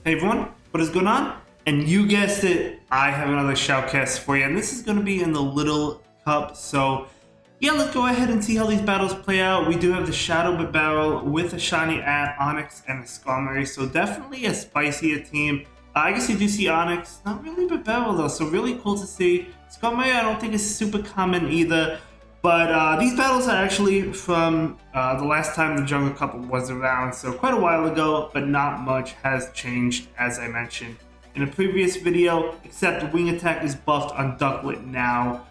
Hey everyone, what is going on? And you guessed it, I have another shoutcast for you, and this is going to be in the Little Cup. So yeah, let's go ahead and see how these battles play out. We do have the Shadow Bibarel with a shiny at Onyx and a Skarmory, so definitely a spicier team. I guess you do see Onyx, not really Bibarel though, so really cool to see. Skarmory I don't think is super common either. But these battles are actually from the last time the Jungle Cup was around, so quite a while ago, but not much has changed, as I mentioned in a previous video, except Wing Attack is buffed on Ducklet now.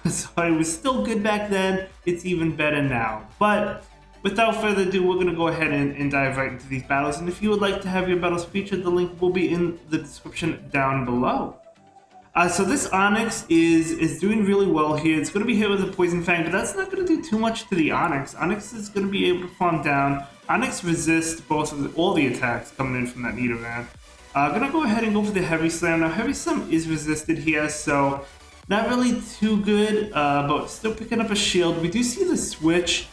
So it was still good back then, it's even better now. But without further ado, we're going to go ahead and dive right into these battles, and if you would like to have your battles featured, the link will be in the description down below. So this Onyx is doing really well here. It's going to be hit with a Poison Fang, but that's not going to do too much to the Onyx. Onyx is going to be able to farm down. Onyx resists all the attacks coming in from that Nidoran. Gonna go ahead and go for the Heavy Slam. Now Heavy Slam is resisted here, so not really too good, but still picking up a shield. We do see the switch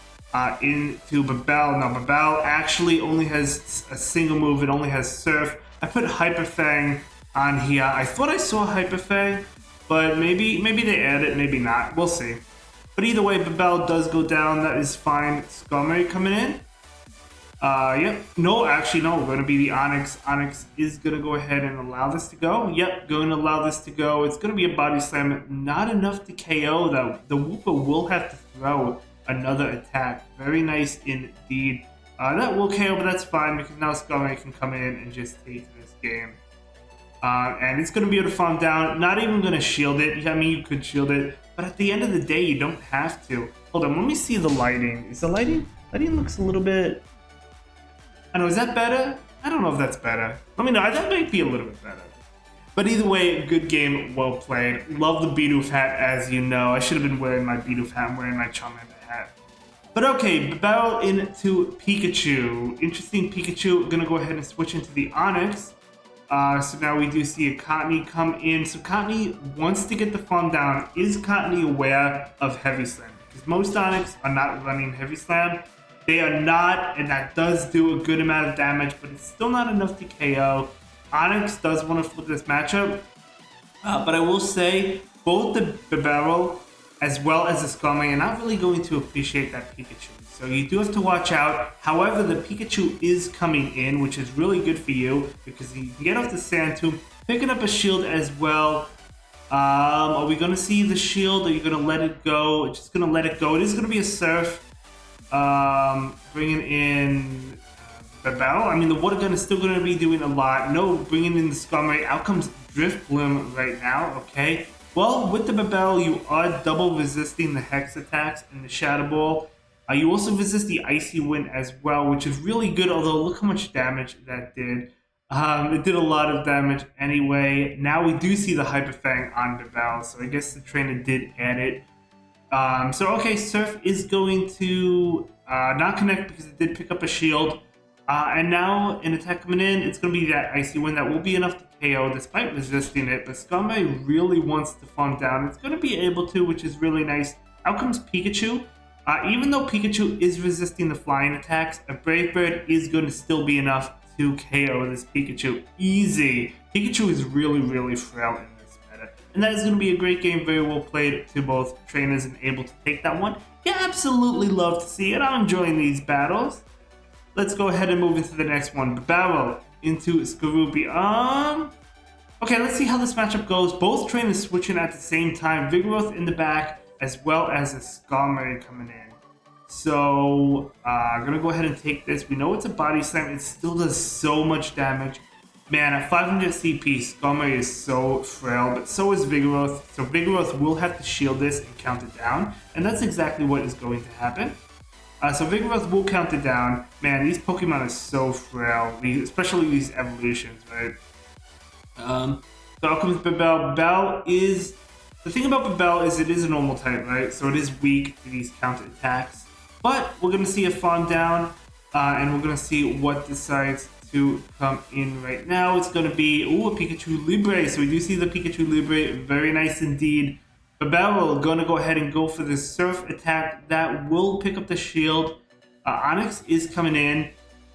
into Bibarel. Now Bibarel actually only has a single move. It only has Surf. I put Hyper Fang on here. I thought I saw Hyper Fang, but maybe they add it, maybe not. We'll see. But either way, Bibarel does go down. That is fine. Skarmory coming in. Yep. No, actually, no. We're going to be the Onyx. Onyx is going to go ahead and allow this to go. Yep, going to allow this to go. It's going to be a Body Slam. Not enough to KO, though. The Wooper will have to throw another attack. Very nice indeed. That will KO, but that's fine because now Skarmory can come in and just take this game. And it's going to be able to farm down. Not even going to shield it. I mean, you could shield it. But at the end of the day, you don't have to. Hold on, let me see the lighting. Is the lighting? Lighting looks a little bit... I don't know, is that better? I don't know if that's better. Let me know. That might be a little bit better. But either way, good game, well played. Love the Bidoof hat, as you know. I should have been wearing my Bidoof hat. I'm wearing my Charmander hat. But okay, Bibarel into Pikachu. Interesting Pikachu. Gonna go ahead and switch into the Onyx. So now we do see a Cottony come in. So Cottony wants to get the farm down. Is Cottony aware of Heavy Slam? Because most Onyx are not running Heavy Slam. They are not, and that does do a good amount of damage, but it's still not enough to KO. Onyx does want to flip this matchup. But I will say, both the Bibarel as well as the Skarmory are not really going to appreciate that Pikachu. So you do have to watch out. However, the Pikachu is coming in, which is really good for you because you can get off the Sand Tomb, picking up a shield as well. Are we going to see the shield? Are you going to let it go? Just going to let it go. It is going to be a Surf. Bringing in Bibarel. I mean, the Water Gun is still going to be doing a lot. No, bringing in the Skarmory. Out comes Drift Bloom right now. Okay. Well, with the Bibarel, you are double resisting the Hex attacks and the Shadow Ball. You also resist the Icy Wind as well, which is really good, although look how much damage that did. It did a lot of damage anyway. Now we do see the Hyper Fang on Bibarel, so I guess the trainer did add it. So okay, Surf is going to not connect because it did pick up a shield. And now an attack coming in, it's going to be that Icy Wind that will be enough to KO despite resisting it. But Skarmory really wants to farm down. It's going to be able to, which is really nice. Out comes Pikachu. Even though Pikachu is resisting the flying attacks, a Brave Bird is going to still be enough to KO this Pikachu. Easy. Pikachu is really, really frail in this meta. And that is going to be a great game, very well played to both trainers and able to take that one. Yeah, absolutely love to see it. I'm enjoying these battles. Let's go ahead and move into the next one. Bibarel into Skorupi. Okay, let's see how this matchup goes. Both trainers switching at the same time. Vigoroth in the back, as well as a Skarmory coming in. So, I'm going to go ahead and take this. We know it's a Body Slam. It still does so much damage. Man, at 500 CP, Skarmory is so frail, but so is Vigoroth. So Vigoroth will have to shield this and count it down. And that's exactly what is going to happen. So Vigoroth will count it down. Man, these Pokemon are so frail, especially these evolutions, right? So out comes Bibarel. Bibarel is... The thing about Bibarel is it is a normal type, right? So it is weak to these counter attacks. But we're going to see a farm down, and we're going to see what decides to come in right now. It's going to be, a Pikachu Libre. So we do see the Pikachu Libre. Very nice indeed. Bibarel going to go ahead and go for the Surf attack. That will pick up the shield. Onyx is coming in.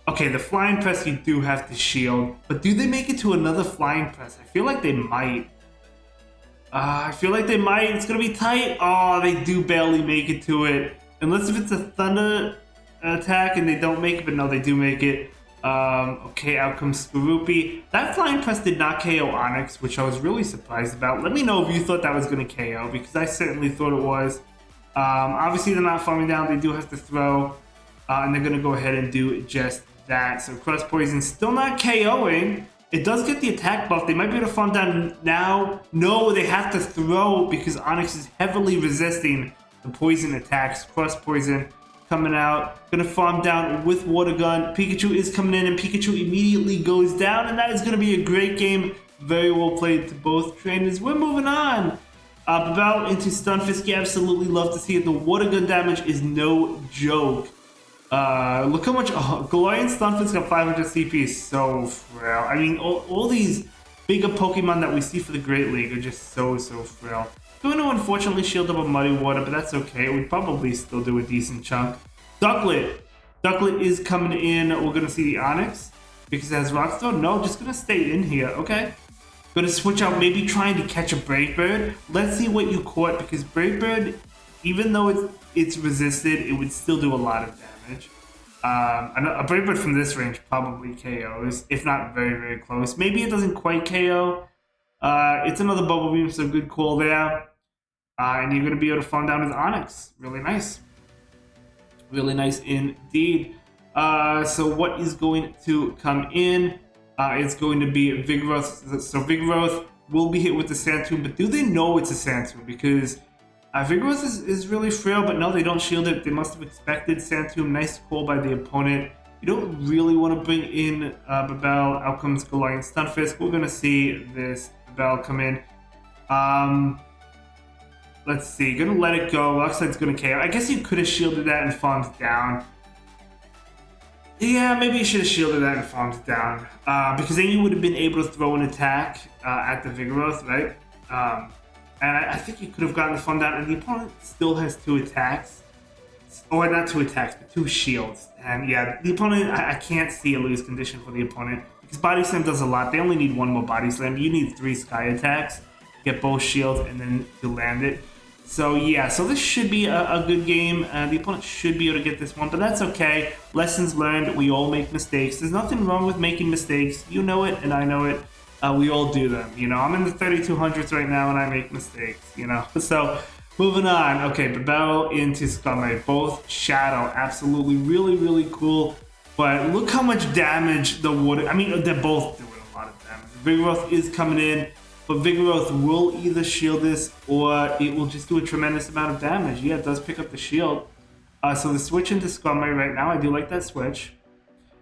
Okay, the flying press you do have to shield, but do they make it to another flying press? I feel like they might. I feel like they might. It's gonna be tight. Oh, they do barely make it to it. Unless if it's a thunder attack and they don't make it, but no, they do make it. Okay, out comes Skorupi. That flying press did not KO Onyx, which I was really surprised about. Let me know if you thought that was gonna KO, because I certainly thought it was. Obviously, they're not farming down. They do have to throw, and they're gonna go ahead and do just that. So Cross Poison still not KOing. It does get the attack buff. They might be able to farm down now. No, they have to throw because Onyx is heavily resisting the poison attacks. Cross Poison coming out. Gonna farm down with Water Gun. Pikachu is coming in and Pikachu immediately goes down. And that is gonna be a great game. Very well played to both trainers. We're moving on. Bibarel into Stunfisk. You absolutely love to see it. The Water Gun damage is no joke. Look how much Galarian Stunfisk got 500 CP, so frail. I mean, all these bigger Pokemon that we see for the Great League are just so frail. Going to unfortunately shield up a Muddy Water, but that's okay. We'd probably still do a decent chunk. Ducklet is coming in. We're gonna see the Onyx because it has Rock Throw. No, just gonna stay in here. Okay. Gonna switch out, maybe trying to catch a Brave Bird. Let's see what you caught because Brave Bird, even though it's resisted, it would still do a lot of damage. A Brave Bird from this range probably KOs, if not very close. Maybe it doesn't quite KO. It's another Bubble Beam, so good call there. And you're going to be able to farm down with Onyx. Really nice. Really nice indeed. So what is going to come in? It's going to be Vigoroth. So Vigoroth will be hit with the Sand Tomb, but do they know it's a Sand Tomb? Because Vigoroth is really frail, but no, they don't shield it. They must have expected Sand Tomb. Nice call by the opponent. You don't really want to bring in Bibarel. Out comes Galarian Stunfisk. We're going to see this Bibarel come in. Let's see. Going to let it go. Looks like it's going to KO. I guess you could have shielded that and farmed down. Yeah, maybe you should have shielded that and farmed down. Because then you would have been able to throw an attack at the Vigoroth, right? And I think you could have gotten the farm down, and the opponent still has 2 attacks. Or not 2 attacks, but 2 shields. And yeah, the opponent, I can't see a lose condition for the opponent. Because Body Slam does a lot. They only need 1 more Body Slam. You need 3 Sky attacks, get both shields, and then to land it. So yeah, so this should be a good game. The opponent should be able to get this one, but that's okay. Lessons learned, we all make mistakes. There's nothing wrong with making mistakes. You know it, and I know it. We all do them, you know. I'm in the 3200s right now, and I make mistakes, you know. So, moving on. Okay, Bibarel into Scummy. Both Shadow. Absolutely, really cool. But look how much damage the water... I mean, they're both doing a lot of damage. Vigoroth is coming in, but Vigoroth will either shield this, or it will just do a tremendous amount of damage. Yeah, it does pick up the shield. So the switch into Scummy right now, I do like that switch.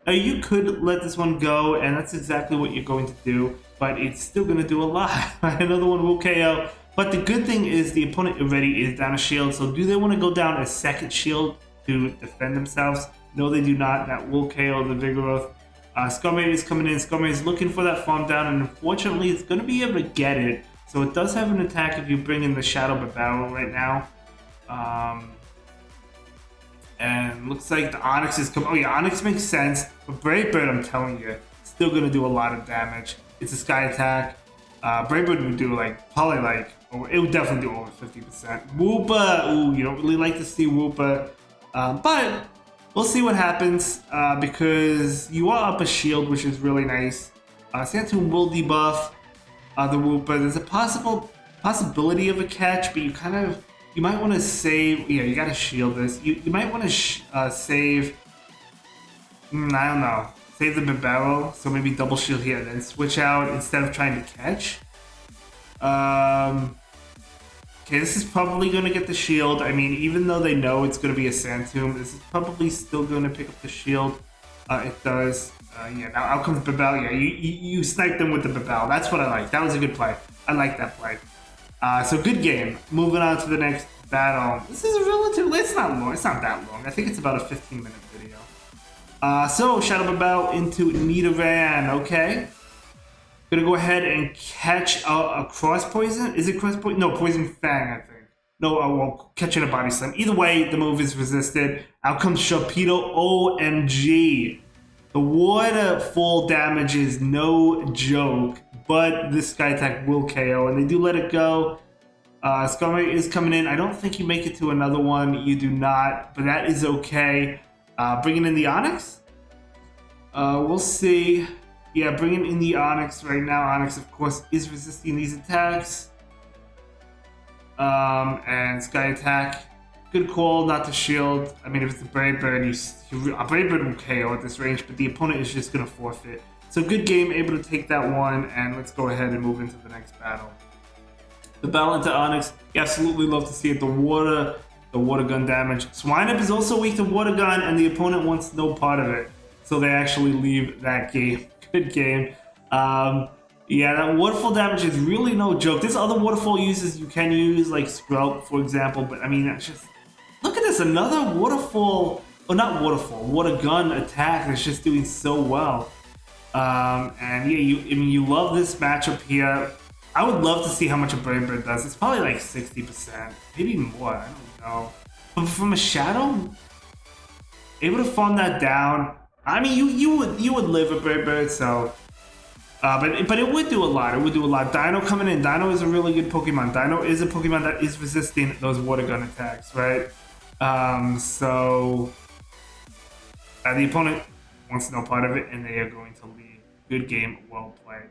You could let this one go, and that's exactly what you're going to do, but it's still going to do a lot. Another one will KO. But the good thing is the opponent already is down a shield, so do they want to go down a second shield to defend themselves? No, they do not. That will KO the Vigoroth. Scummy is coming in. Scummy is looking for that farm down, and unfortunately, it's going to be able to get it. So it does have an attack if you bring in the Shadow Bibarel right now. And looks like the Onyx is coming. Oh yeah, Onyx makes sense. But Brave Bird, I'm telling you, still going to do a lot of damage. It's a Sky attack. Brave Bird would do probably it would definitely do over 50%. Woopa, ooh, you don't really like to see Woopa. But we'll see what happens because you are up a shield, which is really nice. Sand Tomb will debuff the Woopa. There's a possibility of a catch, but you might want to save. Yeah, you got to shield this. You might want to save. I don't know. Save the Bibarel, so maybe double shield here, then switch out instead of trying to catch. Okay, this is probably going to get the shield. I mean, even though they know it's going to be a Sand Tomb, this is probably still going to pick up the shield. It does. Yeah, now out comes Bibarel. Yeah, you sniped them with the Bibarel. That's what I like. That was a good play. I like that play. So good game. Moving on to the next battle. This is a relatively... It's not long. It's not that long. I think it's about a 15-minute video. So, Shadow Bibarel into Nidoran, okay. Gonna go ahead and catch a Cross Poison. Is it Cross Poison? No, Poison Fang, I think. No, well, catching a Body Slam. Either way, the move is resisted. Out comes Sharpedo, OMG. The waterfall damage is no joke, but this Sky Attack will KO, and they do let it go. Scummy is coming in. I don't think you make it to another one. You do not, but that is okay. Bringing in the Onyx? We'll see. Yeah, bringing in the Onyx right now. Onyx, of course, is resisting these attacks. And Sky Attack. Good call not to shield. I mean, if it's a Brave Bird, a Brave Bird will KO at this range, but the opponent is just going to forfeit. So good game, able to take that one, and let's go ahead and move into the next battle. The battle into Onyx, you absolutely love to see it. The water gun damage. Swineup is also weak to water gun, and the opponent wants no part of it. So they actually leave that game. Good game. Yeah, that waterfall damage is really no joke. There's other waterfall uses you can use, like Sprout, for example, but I mean, that's just... Look at this, another waterfall... Oh, not waterfall, water gun attack that's just doing so well. And yeah, you love this matchup here. I would love to see how much a Brave Bird does. It's probably like 60%, maybe more, I don't know. But from a Shadow, able to farm that down. I mean, you would live a Brave Bird, so... but it would do a lot. It would do a lot. Dino coming in. Dino is a really good Pokemon. Dino is a Pokemon that is resisting those water gun attacks, right? So the opponent wants no part of it, and they are going to leave. Good game, well played.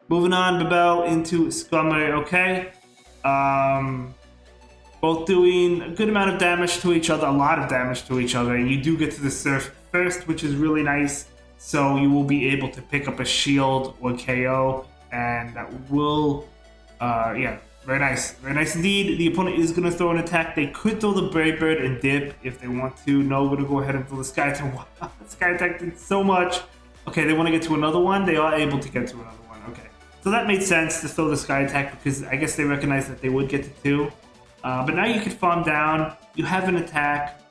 Moving on, Bibarel into Scummy. Okay. Both doing a good amount of damage to each other, a lot of damage to each other, and you do get to the surf first, which is really nice. So you will be able to pick up a shield or KO, and that will, yeah, very nice indeed. The opponent is going to throw an attack. They could throw the Brave Bird and dip if they want to. No, we're going to go ahead and throw the Sky Attack. Wow, the Sky Attack did so much. Okay, they want to get to another one. They are able to get to another one. Okay, so that made sense to throw the Sky Attack because I guess they recognize that they would get to 2. But now you can farm down. You have an attack.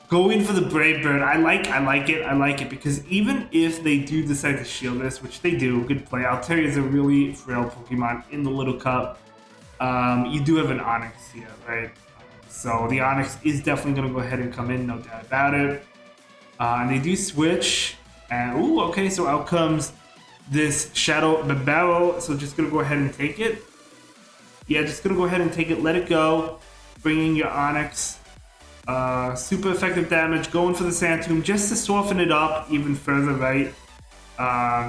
Going for the Brave Bird, I like it because even if they do decide to shield this, which they do, good play. Altaria is a really frail Pokemon in the Little Cup. You do have an Onyx here, right? So the Onyx is definitely going to go ahead and come in, no doubt about it. And they do switch, and ooh, okay, so out comes this Shadow Bibarel, so just going to go ahead and take it. Yeah, just going to go ahead and take it, let it go, bring in your Onyx. Super effective damage, going for the Sand Tomb just to soften it up even further, right?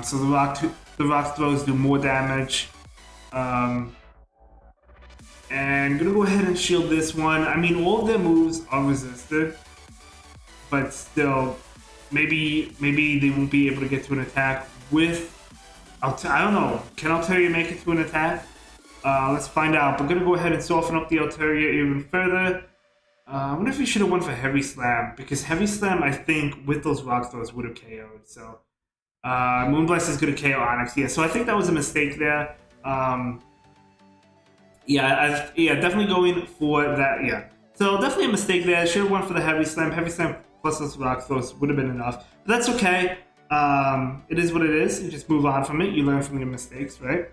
So the rock throws do more damage. And gonna go ahead and shield this one. I mean, all of their moves are resisted, but still, maybe they won't be able to get to an attack with. I don't know. Can Altaria make it to an attack? Let's find out. But gonna go ahead and soften up the Altaria even further. I wonder if we should have went for Heavy Slam, because Heavy Slam, I think, with those rock throws would have KO'd. So, Moonblast is going to KO Onyx. Yeah, so I think that was a mistake there. Yeah, definitely going for that. Yeah, so definitely a mistake there. Should have went for the Heavy Slam. Heavy Slam plus those rock throws would have been enough. But that's okay. It is what it is. You just move on from it. You learn from your mistakes, right?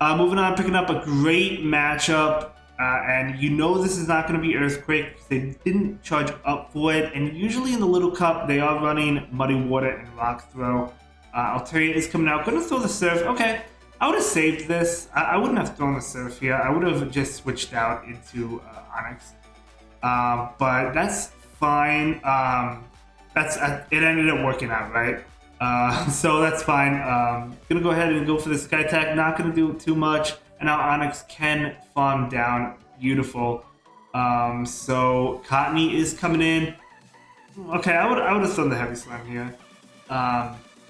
Moving on, picking up a great matchup. And you know this is not going to be Earthquake because they didn't charge up for it. And usually in the Little Cup, they are running Muddy Water and Rock Throw. Altaria is coming out. Going to throw the Surf. Okay, I would have saved this. I wouldn't have thrown the Surf here. I would have just switched out into Onyx. But that's fine. It ended up working out, right? So that's fine. Going to go ahead and go for the Sky Attack. Not going to do too much. And now Onyx can farm down. Beautiful. So Cottony is coming in. Okay, I would have thrown the Heavy Slam here.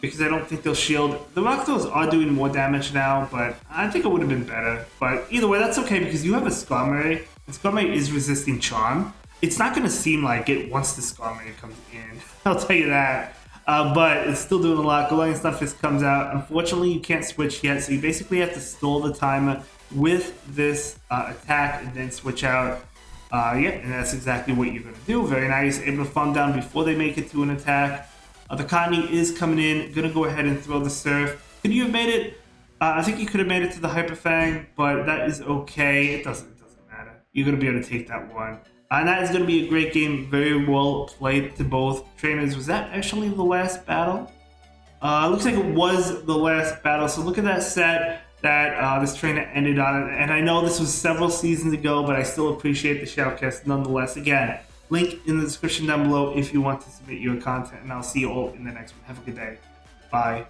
Because I don't think they'll shield. The Rock Throws are doing more damage now, but I think it would have been better. But either way, that's okay because you have a Skarmory. And Skarmory is resisting Charm. It's not going to seem like it once the Skarmory comes in. I'll tell you that. But it's still doing a lot. Galarian Stunfisk comes out. Unfortunately, you can't switch yet, so you basically have to stall the timer with this attack and then switch out. Yeah, and that's exactly what you're going to do. Very nice. Able to farm down before they make it to an attack. The Cottony is coming in. Going to go ahead and throw the Surf. Could you have made it? I think you could have made it to the Hyper Fang, but that is okay. It doesn't matter. You're going to be able to take that one. And that is going to be a great game, very well played to both trainers. Was that actually the last battle? Looks like it was the last battle. So look at that set that this trainer ended on. And I know this was several seasons ago, but I still appreciate the shoutcast nonetheless. Again, link in the description down below if you want to submit your content. And I'll see you all in the next one. Have a good day. Bye.